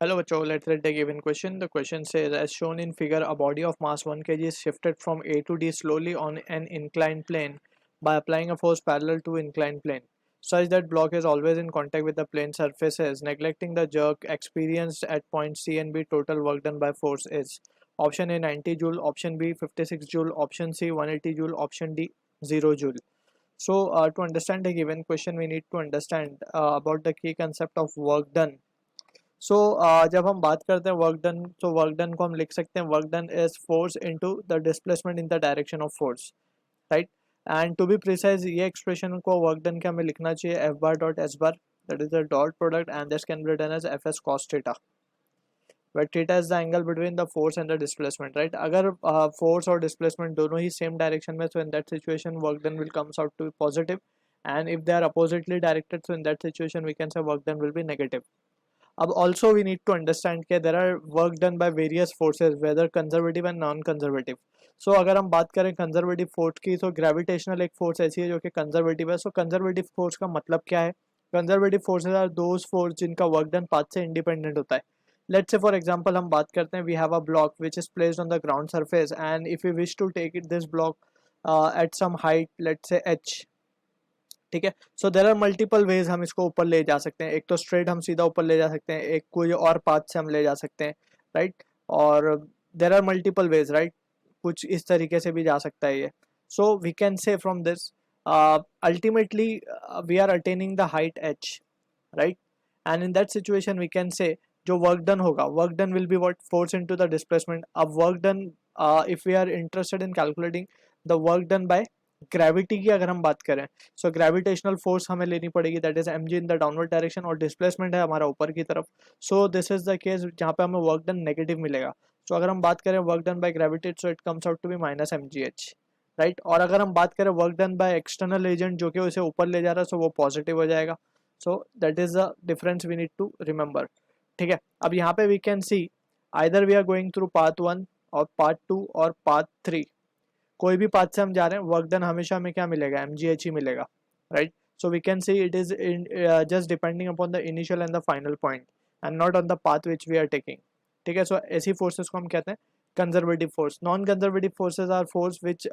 Hello, bachcho. Let's read the given question. The question says, as shown in figure, a body of mass 1 kg is shifted from A to D slowly on an inclined plane by applying a force parallel to inclined plane, such that block is always in contact with the plane surfaces. Neglecting the jerk experienced at points C and B, total work done by force is option A 90 joule, option B 56 joule, option C 180 joule, option D 0 joule. So, to understand the given question, we need to understand about the key concept of work done. सो जब हम बात करते हैं work done, तो work done को हम लिख सकते हैं work done is force into the displacement in the direction of force, right. And to be precise, ये एक्सप्रेशन को वर्क डन के हमें लिखना चाहिए F bar dot S bar, that is the dot product, and this can be written as F S cos theta, where theta is the angle between the force and the displacement, right. अगर force और displacement दोनों ही same direction में, so in that situation work done will comes out to be positive, and if they are oppositely directed, so in that situation we can say work done will be negative. अब also we need to understand कि there are work done by various forces, whether conservative and non conservative. So अगर हम बात करें conservative force की, तो gravitational एक force ऐसी है जो कि कंजर्वेटिव है. सो कंजर्वेटिव फोर्स का मतलब क्या है? Conservative forces are those force जिनका वर्क डन पाथ से इंडिपेंडेंट होता है. लेट्स से फॉर एग्जांपल हम बात करते हैं, we have a block which is placed on the ground surface, and if you wish to take it this block at some height, let's say h. ठीक है. So there are multiple ways हम इसको ऊपर ले जा सकते हैं. एक तो स्ट्रेट हम सीधा ऊपर ले जा सकते हैं, एक कोई और पाथ से हम ले जा सकते हैं, राइट. और there are multiple ways, right. कुछ इस तरीके से भी जा सकता है ये. So we can say from this ultimately we are attaining the height h, right. And in that situation we can say जो वर्क डन होगा, work done will be what, force into the displacement. अब work done, if we are interested in calculating the work done by gravity की अगर हम बात करें, so gravitational force हमें लेनी पड़ेगी, that is m g in the downward direction, और डिस्प्लेसमेंट है हमारा ऊपर की तरफ. So this is the case जहाँ पे हमें वर्क डन नेगेटिव मिलेगा. सो अगर हम बात करें work done by gravity, so it comes out to be minus m g h, right. और अगर हम बात करें work done by external agent जो कि उसे ऊपर ले जा रहा है, सो वो पॉजिटिव हो जाएगा. So that is the difference we need to remember. ठीक है. अब यहाँ पे we can see either we are going through part 1 और पार्ट 2 और पार्ट 3. कोई भी पाथ से हम जा रहे हैं, वर्क डन हमेशा हमें क्या मिलेगा, एम जी एच ही मिलेगा, right. So we can see it is just depending upon the initial and the final point, and not on the path which we are taking. ठीक है. सो ऐसी forces को हम कहते हैं conservative force. Non conservative forces are force which,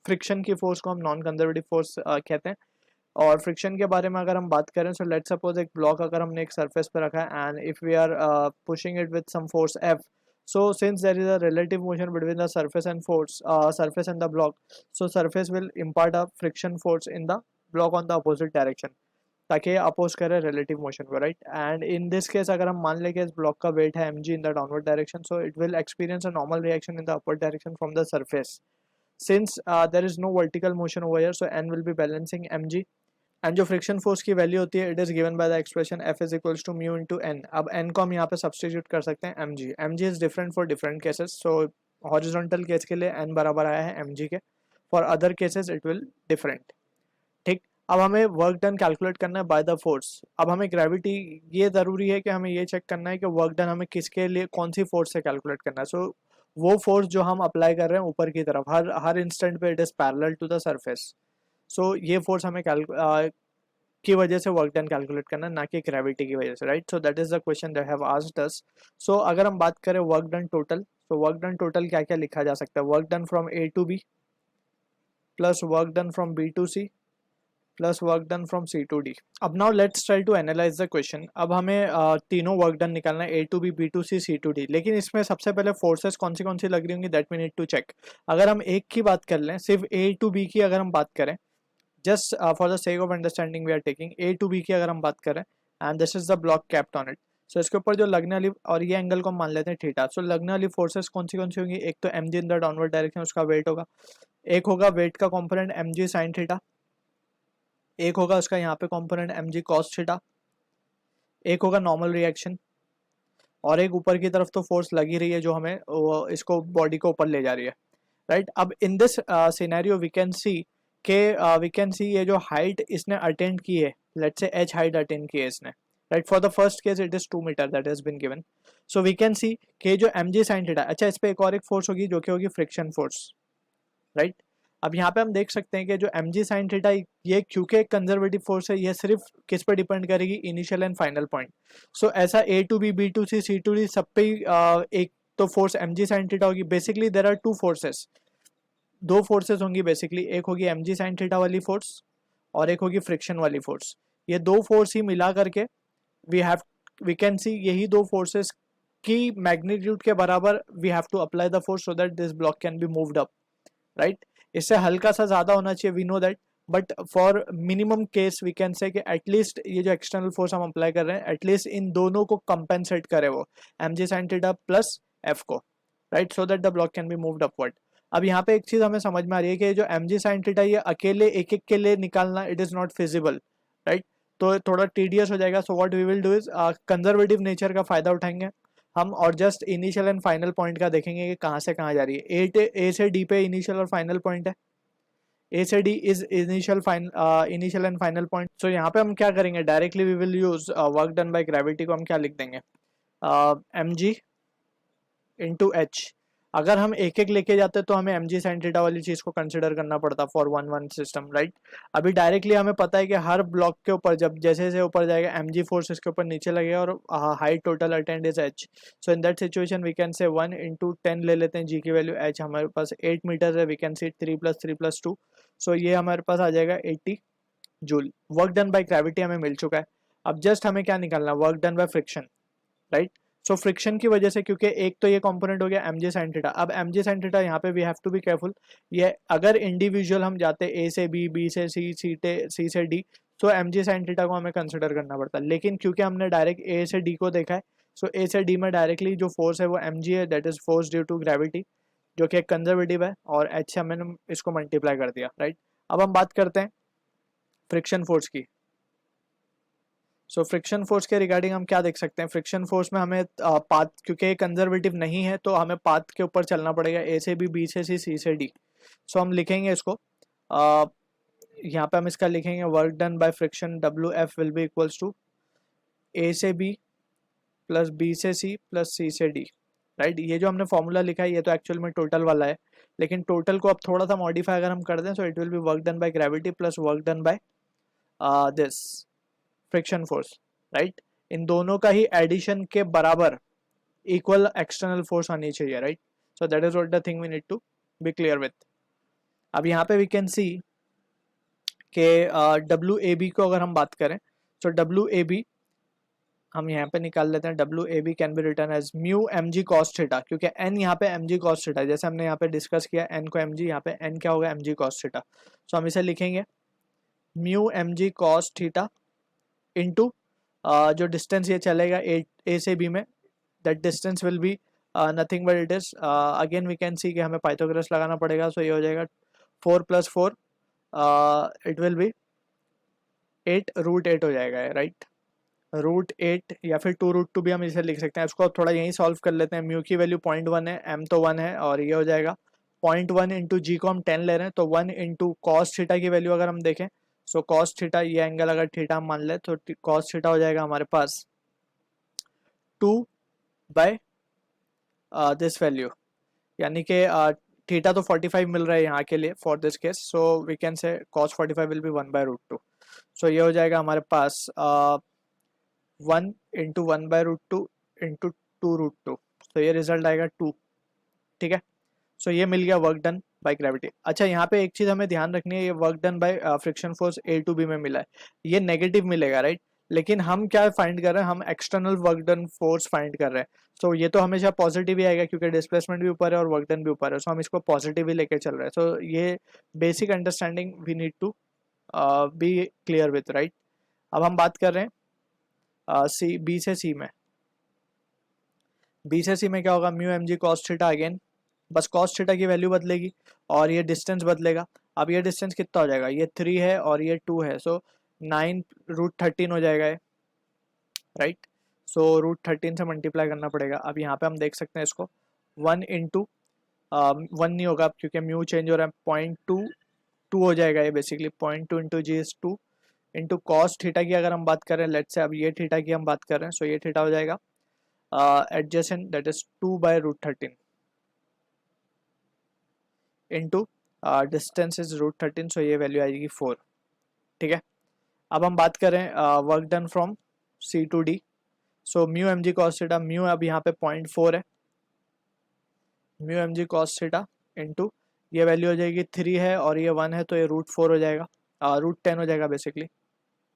friction की force को हम नॉन कंजर्वेटिव फोर्स कहते हैं. और फ्रिक्शन के बारे में अगर हम बात करें, सो लेट्स सपोज एक ब्लॉक अगर हमने एक सरफेस पे रखा है, and if we are pushing it with some force F, so since there is a relative motion between the surface and force, surface and the block, so surface will impart a friction force in the block on the opposite direction, ताकि oppose करे relative motion को, right. And in this case अगर हम मान लें कि इस block का वेट है mg in the downward direction, so it will experience a normal reaction in the upward direction from the surface. Since there is no vertical motion over here, so n will be balancing mg. And जो friction force की value होती है, it is given by the expression F is equals to mu into N. अब N को हम यहाँ पे substitute कर सकते हैं m g. M g is different for different cases. So horizontal case के लिए एन बराबर आया है एम जी के, for other cases it will different. ठीक. अब हमें वर्क डन कैलकुलेट करना है बाय द फोर्स. अब हमें ग्रेविटी, ये ज़रूरी है कि हमें ये चेक करना है कि वर्क डन हमें किसके लिए कौन सी फोर्स से कैलकुलेट करना है. सो वो फोर्स जो हम अप्लाई कर रहे हैं ऊपर की तरफ, हर हर इंस्टेंट पे it is parallel to the surface. So ये फोर्स हमें की वजह से वर्क डन कैलकुलेट करना, ना कि ग्रेविटी की वजह से, right. So that is the question they have asked us. So अगर हम बात करें वर्क डन टोटल, तो वर्क डन टोटल क्या क्या लिखा जा सकता है? Work done from A to B plus work done from B to C plus work done from C to D. अब now let's try to analyse the question. अब हमें तीनों वर्क डन निकालना है, A to B to C C to D. लेकिन इसमें सबसे पहले फोर्सेस कौन सी लग रही होंगी, that we need to check. अगर हम एक की बात कर लें, सिर्फ ए टू बी की अगर हम बात करें, just for the sake of understanding we are taking a to b की अगर हम बात करें, and this is the block capped on it. So इसके ऊपर जो लगने वाली, और ये एंगल को हम मान लेते हैं थीटा. सो लगने वाली फोर्सेस कौन सी होंगी? एक तो m g in the downward direction, उसका वेट होगा. एक होगा वेट का component m g sine theta. एक होगा उसका यहाँ पे component m g cos theta. एक होगा नॉर्मल रिएक्शन. और एक ऊपर की तरफ तो फोर्स लगी रही है जो हमें इसको बॉडी को ऊपर ले जा रही है, राइट. अब in this scenario we can see ये जो हाइट इसने अटेंड की है, let's say H height attend की है इसने, right. For the first case it is 2 metre that has been given. So we can see कि जो एम जी साइन थीटा, अच्छा इस पे एक और एक फोर्स होगी जो कि होगी फ्रिक्शन फोर्स, राइट. अब यहाँ पे हम देख सकते हैं कि जो एम जी साइन थीटा ये क्योंकि एक कंजर्वेटिव फोर्स है, ये सिर्फ किस पर डिपेंड करेगी, initial and final point. So ऐसा A to B, B to C, C to D सब पे एक तो force m g sine theta होगी। Basically there are two forces, दो फोर्सेस होंगी बेसिकली, एक होगी एम जी साइन थीटा वाली फोर्स और एक होगी फ्रिक्शन वाली फोर्स। ये दो फोर्स ही मिला करके वी कैन सी यही दो फोर्सेस की मैग्नीट्यूड के बराबर we have to apply the force so that this block can be moved up, right. इससे हल्का सा ज्यादा होना चाहिए, we know that, but for minimum case we can say कि एटलीस्ट ये जो एक्सटर्नल फोर्स हम अप्लाई कर रहे हैं एटलीस्ट इन दोनों को कंपेंसेट करे वो m g sine theta plus f को, right, so that the block can be moved upward. अब यहाँ पे एक चीज हमें समझ में आ रही है कि जो एम जी साइन थीटा ये अकेले एक एक के लिए निकालना it is not feasible, right, तो थोड़ा टीडियस हो जाएगा। So what we will do is conservative nature का फायदा उठाएंगे हम और just initial and final point का देखेंगे कि कहाँ से कहाँ जा रही है। ए से डी पे इनिशियल और फाइनल पॉइंट है, ए से D is initial and final point. So यहाँ पे हम क्या करेंगे, directly we will use work done by gravity को हम क्या लिख देंगे, एम जी इंटू एच। अगर हम एक एक लेके जाते तो हमें एम जी साइन थीटा वाली चीज को कंसिडर करना पड़ता for one one system, right. अभी डायरेक्टली हमें पता है कि हर ब्लॉक के ऊपर जब जैसे जैसे ऊपर जाएगा एम जी फोर्स इसके ऊपर नीचे लगेगा और height total attained is h. So in that situation we can say 1 × 10 ले लेते हैं जी की वैल्यू, एच हमारे पास 8 मीटर है, वी कैन सी 3 + 3 + 2, सो ये हमारे पास आ जाएगा 80 joule. Work done by gravity हमें मिल चुका है। अब जस्ट हमें क्या निकालना, work done by friction, right. So friction की वजह से, क्योंकि एक तो ये कंपोनेंट हो गया एम जी साइन थीटा, अब एम जी साइन थीटा यहाँ पे we have to be careful, ये अगर इंडिविजुअल हम जाते ए से बी, बी से सी, सी से डी, तो एम जी साइन थीटा को हमें कंसिडर करना पड़ता है। लेकिन क्योंकि हमने डायरेक्ट ए से डी को देखा है, सो ए से डी में डायरेक्टली जो फोर्स है वो एम जी है, that is force due to gravity, जो कि एक कंजर्वेटिव है, और एच से हमने इसको मल्टीप्लाई कर दिया, राइट। अब हम बात करते हैं फ्रिक्शन फोर्स की। सो फ्रिक्शन फोर्स के रिगार्डिंग हम क्या देख सकते हैं, फ्रिक्शन फोर्स में हमें पाथ, क्योंकि कंजर्वेटिव नहीं है तो हमें पाथ के ऊपर चलना पड़ेगा, ए से बी से सी से डी। सो हम लिखेंगे इसको, यहाँ पे हम इसका लिखेंगे work done by friction W F will be equals to A से बी प्लस बी से सी प्लस सी से डी, राइट। ये जो हमने फॉर्मूला लिखा है ये तो एक्चुअल में टोटल वाला है, लेकिन टोटल को अब थोड़ा सा मॉडिफाई अगर हम कर दें, so it will be work done by gravity plus work done by this friction force, right. इन दोनों का ही एडिशन के बराबर इक्वल एक्सटर्नल फोर्स आनी चाहिए, right. So that is what the thing we need to be clear with. अब यहाँ पे वी कैन सी के डब्ल्यू ए बी को अगर हम बात करें, सो डब्ल्यू ए बी हम यहाँ पे निकाल लेते हैं, W A B can be written as mu m g cos theta, क्योंकि एन यहाँ पे एम जी कॉस थीटा, जैसे हमने यहाँ पे डिस्कस किया एन को एम जी, यहाँ पे एन क्या होगा, m g cos theta. So हम इसे लिखेंगे mu m g cos theta into जो डिस्टेंस ये चलेगा ए से बी में, that distance will be nothing but it is again we can see कि हमें पाइथागोरस लगाना पड़ेगा। सो ये हो जाएगा 4 + 4 इट विल बी 8√8 हो जाएगा, राइट। √8 या फिर 2√2 भी हम इसे लिख सकते हैं। इसको थोड़ा यहीं सॉल्व कर लेते हैं। म्यू की वैल्यू 0.1 है, एम तो 1 है, और ये हो जाएगा 0.1 इंटू जी को हम 10 ले रहे हैं, तो 1 इंटू कॉस थीटा की वैल्यू अगर हम देखें, सो कॉस थीटा, ये एंगल अगर थीटा हम मान ले तो कॉस थीटा हो जाएगा हमारे पास 2 बाय दिस वैल्यू, यानी कि थीटा तो 45 मिल रहा है यहाँ के लिए for this case, so we can say cos 45 will be 1/√2। सो ये हो जाएगा हमारे पास 1 इंटू 1/√2 इंटू 2√2, तो ये रिजल्ट आएगा 2, ठीक है। सो ये मिल गया वर्क डन बाय ग्रेविटी। अच्छा, यहाँ पे एक चीज हमें ध्यान रखनी है, ये work done by friction force A to B में मिला है, ये नेगेटिव मिलेगा, राइट। लेकिन हम क्या फाइंड कर रहे हैं, हम external work done force find कर रहे हैं। सो ये तो हमेशा पॉजिटिव ही आएगा क्योंकि डिस्प्लेसमेंट भी ऊपर है और वर्क डन भी ऊपर है, सो हम इसको पॉजिटिव ही लेके चल रहे हैं। सो ये basic understanding we need to be clear with, right. अब हम बात कर रहे हैं सी, बी से सी में। बी से सी में क्या होगा, mu m g cos theta, again बस कॉस थीटा की वैल्यू बदलेगी और ये डिस्टेंस बदलेगा। अब ये डिस्टेंस कितना हो जाएगा, ये 3 है और ये 2 है, सो 9√13 हो जाएगा, राइट। सो √13 से मल्टीप्लाई करना पड़ेगा। अब यहाँ पे हम देख सकते हैं इसको 1 इंटू 1 नहीं होगा क्योंकि म्यू चेंज हो रहा है, 0.22 हो जाएगा ये basically, 0.2 into g is 2 into cos theta की अगर हम बात करें, लेट्स से अब ये थीटा की हम बात कर रहे हैं, सो ये थीटा हो जाएगा adjacent, that is 2/√13 into distance is √13, सो ये वैल्यू आएगी 4। ठीक है, अब हम बात करें work done from C to D। So mu m g cos theta, mu अब यहाँ पे 0.4 है, mu m g cos theta into ये वैल्यू हो जाएगी 3 है और ये 1 है, तो ये √4 हो जाएगा, √10 हो जाएगा बेसिकली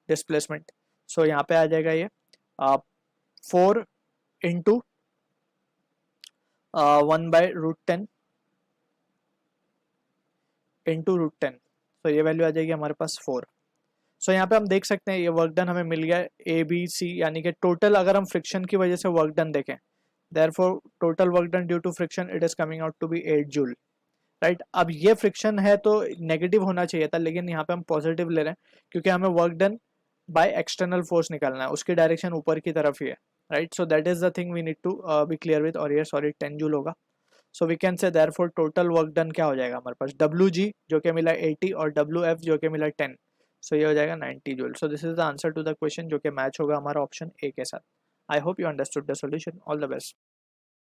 डिस्प्लेसमेंट। सो यहाँ पे आ जाएगा ये 4 इंटू 1/√10 इंटू √10, तो ये वैल्यू आ जाएगी हमारे पास 4। सो यहाँ पे हम देख सकते हैं ये वर्क डन हमें मिल गया ABC, यानी कि टोटल अगर हम फ्रिक्शन की वजह से वर्क डन देखें, therefore total work done due to friction it is coming out to be 8 joule, right. अब ये फ्रिक्शन है तो नेगेटिव होना चाहिए था, लेकिन यहाँ पे हम पॉजिटिव ले रहे हैं क्योंकि हमें work done by external force निकालना है, उसकी डायरेक्शन ऊपर की तरफ ही है, right. So that is the thing we need to be clear with, और ये सॉरी 10 जूल होगा। So we can say therefore total work done क्या हो जाएगा हमारे पास, WG जो कि मिला 80 और WF जो कि मिला 10, सो ये हो जाएगा 90 joule. So this is the answer to the question जो कि मैच होगा हमारा ऑप्शन ए के साथ। I hope you understood the solution. All the best.